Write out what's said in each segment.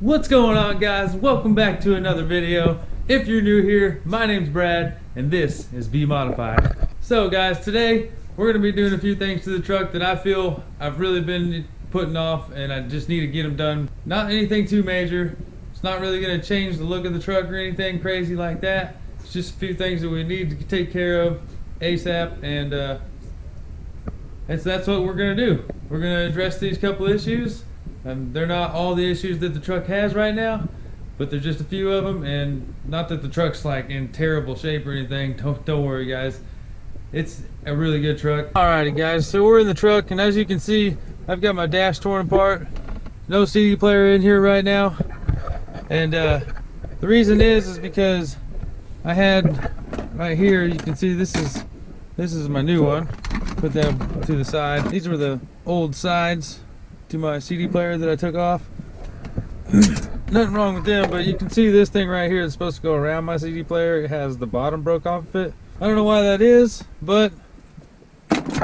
What's going on, guys? Welcome back to another video. If you're new here, my name's Brad and this is Be Modified. So guys, today we're going to be doing a few things to the truck that I feel I've really been putting off and I just need to get them done. Not anything too major. It's not really going to change the look of the truck or anything crazy like that. It's just a few things that we need to take care of ASAP, and that's what we're going to do. We're going to address these couple issues. They're not all the issues that the truck has right now, but there's just a few of them, and not that the truck's like in terrible shape or anything. Don't worry, guys. It's a really good truck. Alrighty, guys, so we're in the truck, and as you can see, I've got my dash torn apart. No CD player in here right now, and the reason is because I had right here, you can see this is my new one. Put them to the side. These were the old sides to my CD player that I took off. Nothing wrong with them, but you can see this thing right here is supposed to go around my CD player. It has the bottom broke off of it. I don't know why that is, but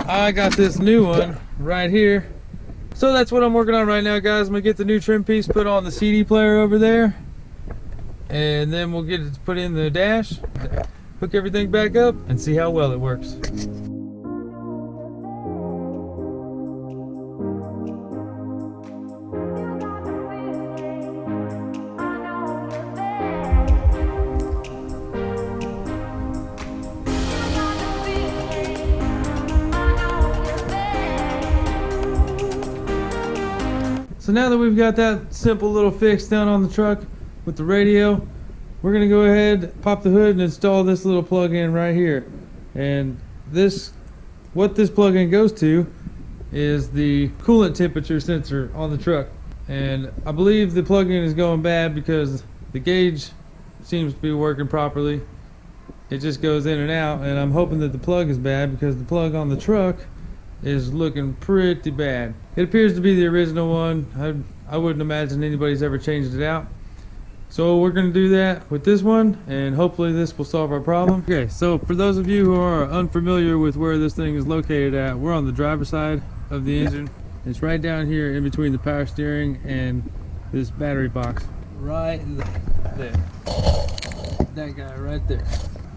I got this new one right here. So that's what I'm working on right now, guys. I'm gonna get the new trim piece put on the CD player over there, and then we'll get it put in the dash, hook everything back up, and see how well it works. So now that we've got that simple little fix done on the truck with the radio, we're gonna go ahead, pop the hood, and install this little plug-in right here. And what this plug-in goes to is the coolant temperature sensor on the truck. And I believe the plug-in is going bad because the gauge seems to be working properly. It just goes in and out, and I'm hoping that the plug is bad because the plug on the truck is looking pretty bad. It appears to be the original one. I wouldn't imagine anybody's ever changed it out. So we're going to do that with this one, and hopefully this will solve our problem. Okay, so for those of you who are unfamiliar with where this thing is located at, we're on the driver's side of the engine. It's right down here in between the power steering and this battery box. Right there. That guy right there.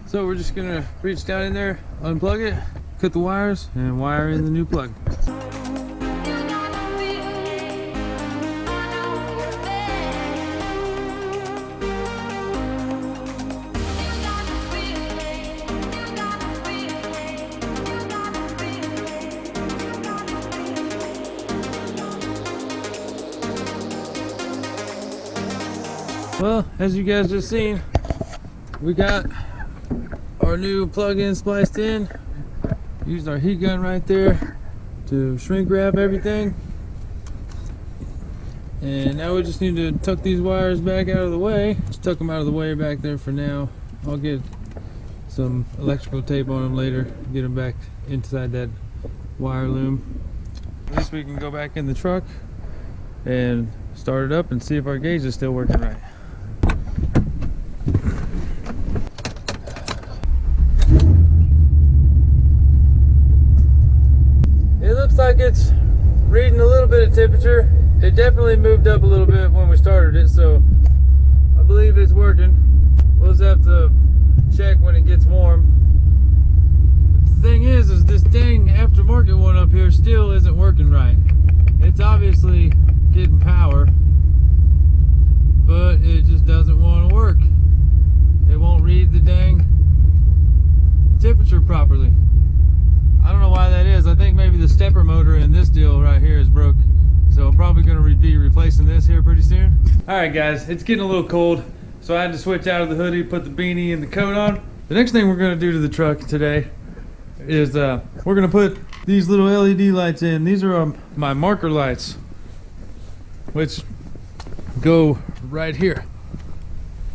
So we're just going to reach down in there, unplug it, cut the wires, and wire in the new plug. Well, as you guys just seen, we got our new plug-in spliced in. Used our heat gun right there to shrink wrap everything. And now we just need to tuck these wires back out of the way. Just tuck them out of the way back there for now. I'll get some electrical tape on them later, get them back inside that wire loom. At least we can go back in the truck and start it up and see if our gauge is still working right. Like it's reading a little bit of temperature. It definitely moved up a little bit when we started it, so I believe it's working. We'll just have to check when it gets warm. But the thing is this dang aftermarket one up here still isn't working right. It's obviously getting power, but it just doesn't want to work. It won't read the dang temperature properly. I don't know why that is. I think maybe the stepper motor in this deal right here is broke. So I'm probably going to be replacing this here pretty soon. Alright guys, it's getting a little cold, so I had to switch out of the hoodie, put the beanie and the coat on. The next thing we're going to do to the truck today is we're going to put these little LED lights in. These are my marker lights, which go right here.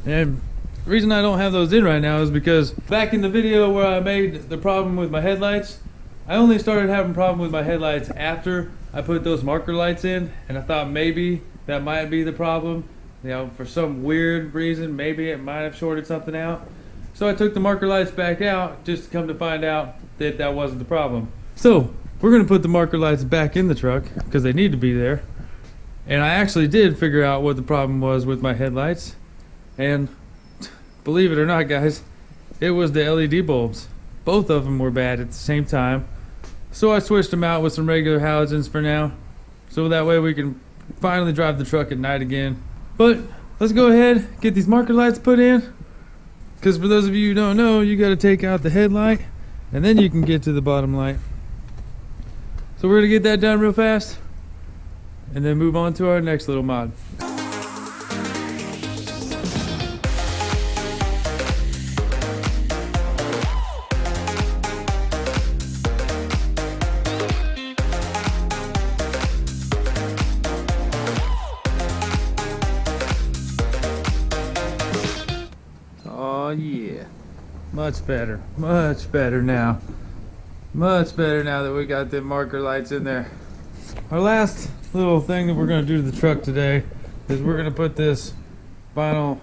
And the reason I don't have those in right now is because back in the video where I made the problem with my headlights, I only started having a problem with my headlights after I put those marker lights in, and I thought maybe that might be the problem. You know, for some weird reason, maybe it might have shorted something out. So I took the marker lights back out just to come to find out that that wasn't the problem. So we're going to put the marker lights back in the truck because they need to be there. And I actually did figure out what the problem was with my headlights. And believe it or not, guys, it was the LED bulbs. Both of them were bad at the same time. So I switched them out with some regular halogens for now. So that way we can finally drive the truck at night again. But let's go ahead, get these marker lights put in. Because for those of you who don't know, you got to take out the headlight and then you can get to the bottom light. So we're going to get that done real fast and then move on to our next little mod. Oh yeah, much better now. Much better now that we got the marker lights in there. Our last little thing that we're going to do to the truck today is we're going to put this vinyl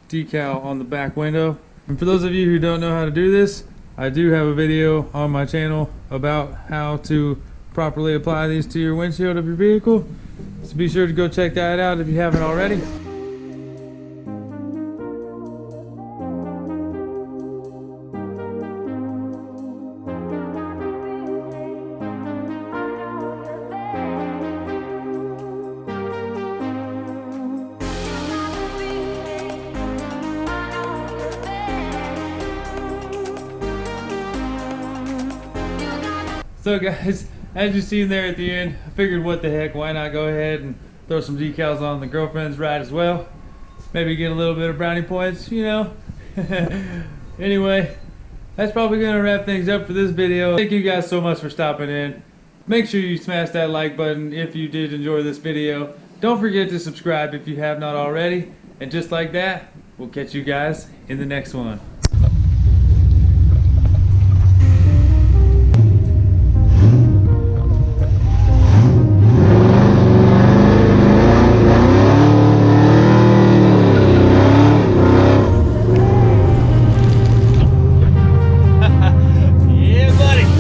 decal on the back window. And for those of you who don't know how to do this, I do have a video on my channel about how to properly apply these to your windshield of your vehicle. So be sure to go check that out if you haven't already. So guys, as you seen there at the end, I figured what the heck, why not go ahead and throw some decals on the girlfriend's ride as well. Maybe get a little bit of brownie points, you know. Anyway, that's probably going to wrap things up for this video. Thank you guys so much for stopping in. Make sure you smash that like button if you did enjoy this video. Don't forget to subscribe if you have not already. And just like that, we'll catch you guys in the next one.